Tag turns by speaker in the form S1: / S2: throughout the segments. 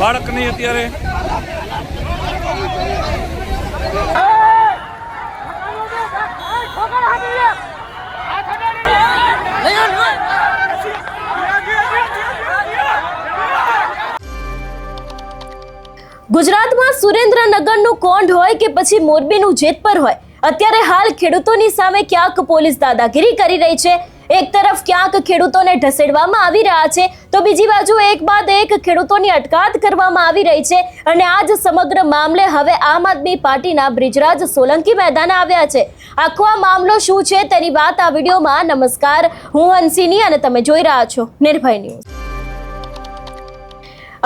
S1: બાળકની અત્યારે
S2: ગુજરાતમાં સુરેન્દ્રનગરનું કોંઢ હોય કે પછી મોરબીનું જેતપર હોય, અત્યારે હાલ ખેડૂતોની સામે ક્યાંક પોલીસ દાદાગીરી કરી રહી છે. એક તરફ ક્યાંક ખેડૂતોને ઢસેડવામાં આવી રહ્યા છે, તો બીજી બાજુ એક બાદ એક ખેડૂતોની અટકાયત કરવામાં આવી રહી છે. અને આ જ સમગ્ર મામલે હવે આમ આદમી પાર્ટીના બ્રિજરાજ સોલંકી મેદાને આવ્યા છે. આખો આ મામલો શું છે તેની વાત આ વિડીયોમાં. નમસ્કાર, હું હંસિની અને તમે જોઈ રહ્યા છો નિર્ભય ન્યૂઝ.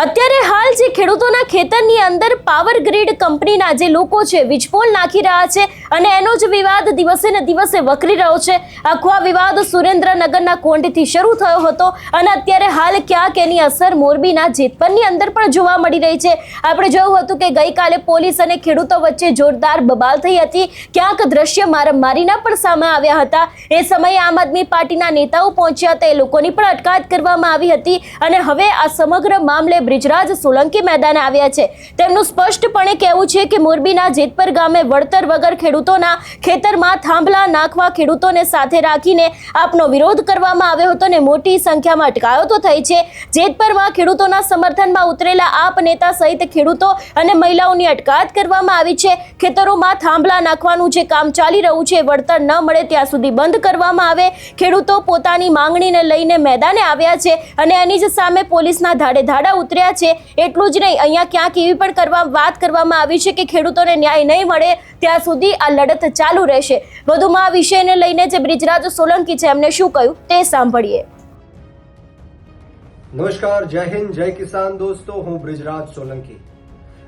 S2: અત્યારે હાલ જે ખેડૂતોના ખેતરની અંદર પાવર ગ્રીડ કંપનીના જે લોકો છે વીજપોલ નાખી રહ્યા છે અને એનો જ વિવાદ દિવસે ને દિવસે વકરી રહ્યો છે. આખો આ વિવાદ સુરેન્દ્રનગરના કોંઢથી શરૂ થયો હતો અને અત્યારે હાલ ક્યાંક એની અસર મોરબીના જેતપરની અંદર પણ જોવા મળી રહી છે. આપણે જોયું હતું કે ગઈકાલે પોલીસ અને ખેડૂતો વચ્ચે જોરદાર બબાલ થઈ હતી. ક્યાંક દ્રશ્ય મારામારીના પણ સામે આવ્યા હતા. એ સમયે આમ આદમી પાર્ટીના નેતાઓ પહોંચ્યા હતા, એ લોકોની પણ અટકાયત કરવામાં આવી હતી. અને હવે આ સમગ્ર મામલે બ્રિજરાજ સોલંકી મેદાને આવ્યા છે. તેમનું સ્પષ્ટપણે કહેવું છે કે મોરબીના જેતપર ગામે વળતર વગર ખેડૂતોના ખેતરમાં થાંભલા નાખવા ખેડૂતોને સાથે રાખીને આપનો વિરોધ કરવામાં આવ્યો હતો અને મોટી સંખ્યામાં અટકાયતો થઈ છે. જેતપરમાં ખેડૂતોના સમર્થનમાં ઉતરેલા આપ નેતા સહિત ખેડૂતો અને મહિલાઓની અટકાયત કરવામાં આવી છે. ખેતરોમાં થાંભલા નાખવાનું જે કામ ચાલી રહ્યું છે વળતર ન મળે ત્યાં સુધી બંધ કરવામાં આવે. ખેડૂતો પોતાની માંગણીને લઈને મેદાને આવ્યા છે અને એની જ સામે પોલીસના ધાડે ધાડા ઉતર્યા છે. એટલું જ નહીં, અહીંયા ક્યાંક એવી પણ વાત કરવામાં આવી છે કે ખેડૂતોને ન્યાય નહીં મળે ત્યાં સુધી આ લડત ચાલુ રહેશે. વધુમાં આ વિષયને લઈને જે બ્રિજરાજ સોલંકી છે એમને શું કહ્યું તે સાંભળીએ.
S3: નમસ્કાર, જય હિન્દ, જય કિસાન દોસ્તો, હું બ્રિજરાજ સોલંકી.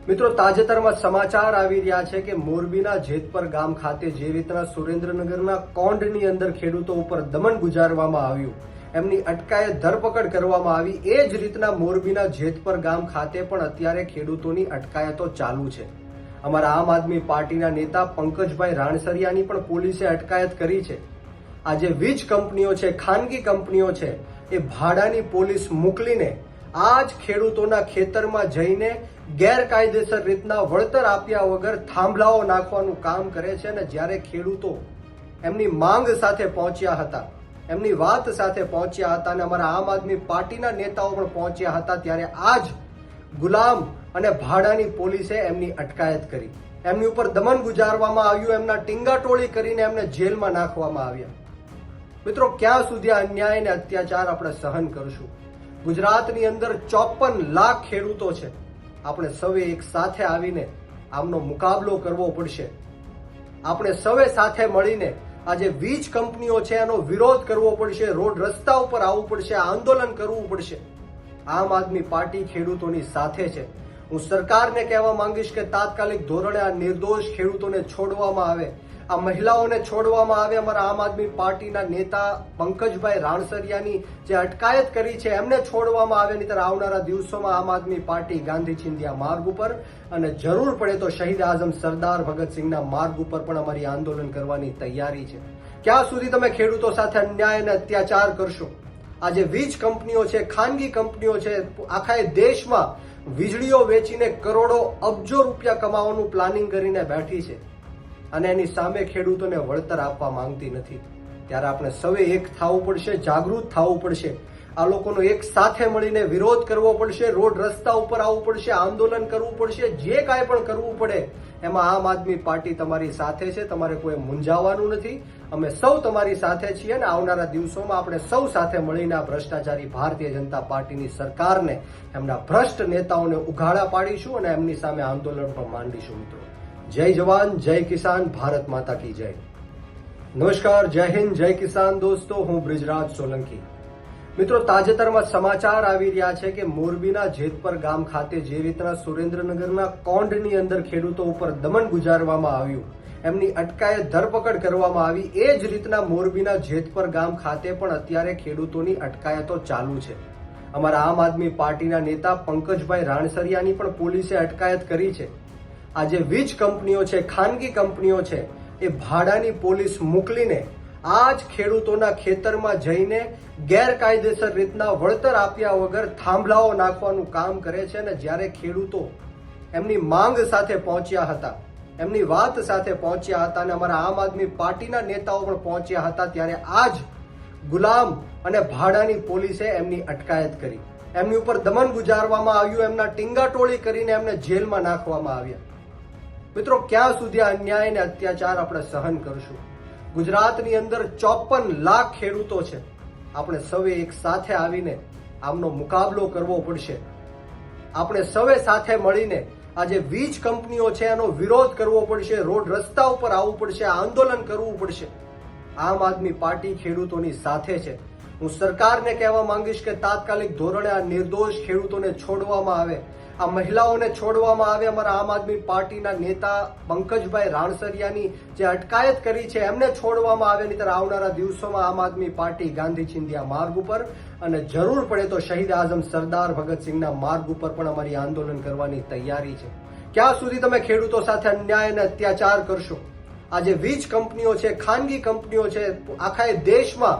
S3: મિત્રો, તાજેતરમાં સમાચાર આવી રહ્યા છે કે મોરબીના જેતપર ગામ ખાતે જે રીતના સુરેન્દ્રનગરના કોંઢની અંદર ખેડૂતો ઉપર દમન ગુજારવામાં આવ્યું, એમની અટકાયત ધરપકડ કરવામાં આવી, એ જ રીતના મોરબીના જેતપર ગામ ખાતે પણ અત્યારે ખેડૂતોની અટકાયતો ચાલુ છે. અમારા આમ આદમી પાર્ટીના નેતા પંકજભાઈ રાણસરિયાની પણ પોલીસે અટકાયત કરી છે. આ જે વીજ કંપનીઓ છે, ખાનગી કંપનીઓ છે, એ ભાડાની પોલીસ મોકલીને આ જ ખેડૂતોના ખેતરમાં જઈને ગેરકાયદેસર રીતના વળતર આપ્યા વગર થાંભલાઓ નાખવાનું કામ કરે છે. અને જ્યારે ખેડૂતો એમની માંગ સાથે પહોંચ્યા હતા, એમની વાત સાથે પહોંચ્યા હતા અને અમારા આમ આદમી પાર્ટીના નેતાઓ પણ પહોંચ્યા હતા, ત્યારે આ જ ગુલામ અને ભાડાની પોલીસે એમની અટકાયત કરી. એમની ઉપર દમન ગુજારવામાં આવ્યું, એમના ટીંગાટોળી કરીને એમને જેલમાં નાખવામાં આવ્યા. મિત્રો, ક્યાં સુધી આ અન્યાય અને અત્યાચાર આપણે સહન કરશું? ગુજરાતની અંદર 54 લાખ ખેડૂતો છે. આપણે સૌએ એક સાથે આવીને આમનો મુકાબલો કરવો પડશે. આપણે સૌએ સાથે મળીને આ જે વીજ કંપનીઓ છે એનો વિરોધ કરવો પડશે, રોડ રસ્તા ઉપર આવવું પડશે, આંદોલન કરવું પડશે. આમ આદમી પાર્ટી ખેડૂતોની સાથે છે. હું સરકારને કહેવા માંગીશ કે તાત્કાલિક ધોરણે આ નિર્દોષ ખેડૂતોને છોડવામાં આવે, આ મહિલાઓને છોડવામાં આવે. અમારા આમ આદમી પાર્ટીના નેતા પંકજભાઈ રાણસરિયાની જે અટકાયત કરી છે એમને છોડવામાં આવે. નહીંતર આવનારા દિવસોમાં આમ આદમી પાર્ટી ગાંધી ચિંધ્યા માર્ગ ઉપર અને જરૂર પડે તો શહીદ આઝમ સરદાર ભગતસિંહના માર્ગ ઉપર પણ અમારી આંદોલન કરવાની તૈયારી છે. ક્યાં સુધી તમે ખેડૂતો સાથે અન્યાય અને અત્યાચાર કરશો? આ જે વીજ કંપનીઓ છે, ખાનગી કંપનીઓ છે, આખા દેશમાં વીજળીઓ વેચીને કરોડો અબજો રૂપિયા કમાવાનું પ્લાનિંગ કરીને બેઠી છે અને એની સામે ખેડૂતોને વળતર આપવા માંગતી નથી. ત્યારે આપણે સૌએ એક થવું પડશે, જાગૃત થવું પડશે. આ લોકોનો એક સાથે મળીને વિરોધ કરવો પડશે, રોડ રસ્તા ઉપર આવવું પડશે, આંદોલન કરવું પડશે. જે કાંઈ પણ કરવું પડે એમાં આમ આદમી પાર્ટી તમારી સાથે છે. તમારે કોઈ મૂંઝાવાનું નથી. અમે સૌ તમારી સાથે છીએ અને આવનારા દિવસોમાં આપણે સૌ સાથે મળીને આ ભ્રષ્ટાચારી ભારતીય જનતા પાર્ટીની સરકારને, એમના ભ્રષ્ટ નેતાઓને ઉઘાડા પાડીશું અને એમની સામે આંદોલન પણ માંડીશું. મિત્રો, જય જવાન, જય કિસાન, ભારત માતા કી જય. નમસ્કાર, જય હિન્દ, જય કિસાન દોસ્તો, હું બ્રિજરાજ સોલંકી. મિત્રો, તાજેતરમાં સમાચાર આવી રહ્યા છે કે મોરબીના જેતપર ગામ ખાતે જે રીતના સુરેન્દ્રનગરના કોંઢની અંદર ખેડૂતો ઉપર દમન ગુજારવામાં આવ્યું, એમની અટકાયત ધરપકડ કરવામાં આવી, એ જ રીતના મોરબીના જેતપર ગામ ખાતે પણ અત્યારે ખેડૂતોની અટકાયતો ચાલુ છે. અમારા આમ આદમી પાર્ટીના નેતા પંકજભાઈ રાણસરિયાની પણ પોલીસે અટકાયત કરી છે. આ જે વીજ કંપનીઓ છે, ખાનગી કંપનીઓ છે, એ ભાડાની પોલીસ મોકલીને આ જ ખેડૂતોના ખેતરમાં જઈને ગેરકાયદેસર રીતના વળતર આપ્યા વગર થાંભલાઓ નાખવાનું કામ કરે છે. અને જ્યારે ખેડૂતો એમની માંગ સાથે પહોંચ્યા હતા, એમની વાત સાથે પહોંચ્યા હતા અને અમારા આમ આદમી પાર્ટીના નેતાઓ પણ પહોંચ્યા હતા, ત્યારે આ જ ગુલામ અને ભાડાની પોલીસે એમની અટકાયત કરી, એમની ઉપર દમન ગુજારવામાં આવ્યું, એમના ટીંગાટોળી કરીને એમને જેલમાં નાખવામાં આવ્યા. મિત્રો, ક્યાં સુધી આ અન્યાય અને અત્યાચાર આપણે સહન કરશું? ગુજરાતની અંદર 54 લાખ ખેડૂતો છે. આપણે સૌએ એક સાથે આવીને આમનો મુકાબલો કરવો પડશે. આપણે સૌએ સાથે મળીને આ જે વીજ કંપનીઓ છે એનો વિરોધ કરવો પડશે, રોડ રસ્તા ઉપર આવવું પડશે, આંદોલન કરવું પડશે. આમ આદમી પાર્ટી ખેડૂતોની સાથે છે. હું સરકારને કહેવા માંગીશ કે તાત્કાલિક ધોરણે આ નિર્દોષ ખેડૂતોને છોડવામાં આવે, આ મહિલાઓને છોડવામાં આવે. અમારા આમ આદમી પાર્ટીના નેતા પંકજભાઈ રાણસરિયાની જે અટકાયત કરી છે એમને છોડવામાં આવે. નહીંતર આવનારા દિવસોમાં આમ આદમી પાર્ટી ગાંધી ચિંધ્યા માર્ગ ઉપર અને જરૂર પડે તો શહીદ આઝમ સરદાર ભગતસિંહના માર્ગ ઉપર પણ અમારી આંદોલન કરવાની તૈયારી છે. ક્યાં સુધી તમે ખેડૂતો સાથે અન્યાય અને અત્યાચાર કરશો? આ જે વીજ કંપનીઓ છે, ખાનગી કંપનીઓ છે, આખા દેશમાં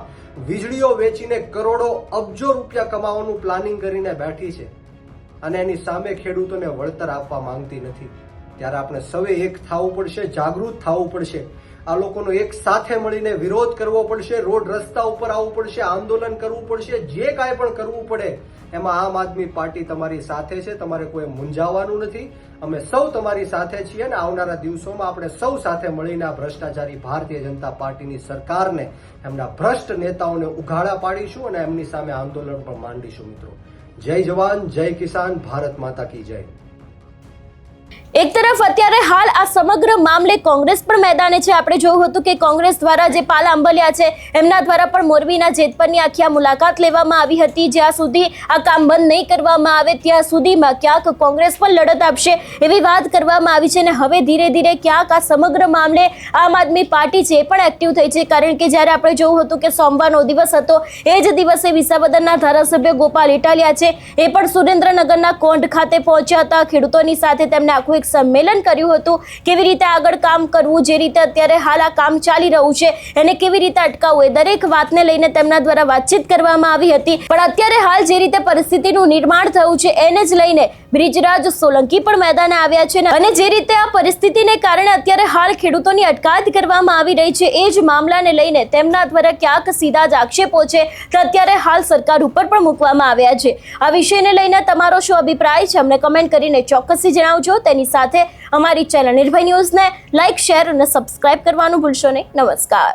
S3: વીજળીઓ વેચીને કરોડો અબજો રૂપિયા કમાવાનું પ્લાનિંગ કરીને બેઠી છે અને એની સામે ખેડૂતોને વળતર આપવા માંગતી નથી. ત્યારે આપણે સૌએ એક થવું પડશે, જાગૃત થવું પડશે. આ લોકોનો એક સાથે મળીને વિરોધ કરવો પડશે, રોડ રસ્તા ઉપર આવવું પડશે, આંદોલન કરવું પડશે. જે કાંઈ પણ કરવું પડે એમાં આમ આદમી પાર્ટી તમારી સાથે છે. તમારે કોઈ મૂંઝાવાનું નથી. અમે સૌ તમારી સાથે છીએ અને આવનારા દિવસોમાં આપણે સૌ સાથે મળીને આ ભ્રષ્ટાચારી ભારતીય જનતા પાર્ટીની સરકારને, એમના ભ્રષ્ટ નેતાઓને ઉઘાડા પાડીશું અને એમની સામે આંદોલન પણ માંડીશું. મિત્રો, જય જવાન, જય કિસાન, ભારત માતા કી જય.
S2: એક તરફ અત્યારે હાલ આ સમગ્ર મામલે કોંગ્રેસ પણ મેદાને છે. આપણે જોયું હતું કે કોંગ્રેસ દ્વારા જે પાલ આંબલિયા છે એમના દ્વારા પણ મોરબીના જેતપરની આખી આ મુલાકાત લેવામાં આવી હતી. જ્યાં સુધી આ કામ બંધ નહીં કરવામાં આવે ત્યાં સુધીમાં ક્યાંક કોંગ્રેસ પણ લડત આપશે એવી વાત કરવામાં આવી છે. અને હવે ધીરે ધીરે ક્યાંક આ સમગ્ર મામલે આમ આદમી પાર્ટી છે એ પણ એક્ટિવ થઈ છે. કારણ કે જ્યારે આપણે જોયું હતું કે સોમવારનો દિવસ હતો, એ જ દિવસે વિસાવદરના ધારાસભ્ય ગોપાલ ઇટાલિયા છે એ પણ સુરેન્દ્રનગરના કોંઢ ખાતે પહોંચ્યા હતા. ખેડૂતોની સાથે તેમને આખું એક સંમેલન કર્યું હતું. કેવી રીતે આગળ કામ કરવું, જે રીતે અત્યારે હાલ આ કામ ચાલી રહ્યું છે એને કેવી રીતે અટકાવવું, એ દરેક વાતને લઈને તેમના દ્વારા વાતચીત કરવામાં આવી હતી. પણ અત્યારે હાલ જે રીતે પરિસ્થિતિનું નિર્માણ થયું છે એને જ લઈને બ્રિજરાજ સોલંકી પણ મેદાને આવ્યા છે. અને જે રીતે આ પરિસ્થિતિને કારણે અત્યારે હાલ ખેડૂતોની અટકાયત કરવામાં આવી રહી છે, એ જ મામલાને લઈને તેમના દ્વારા ક્યાંક સીધા જ આક્ષેપો છે કે અત્યારે હાલ સરકાર ઉપર પણ મૂકવામાં આવ્યા છે. આ વિષયને લઈને તમારો શું અભિપ્રાય છે અમને કમેન્ટ કરીને ચોક્કસથી જણાવજો. તેની સાથે અમારી ચેનલ નિર્ભય ન્યૂઝને લાઇક, શેર અને સબસ્ક્રાઇબ કરવાનું ભૂલશો નહીં. નમસ્કાર.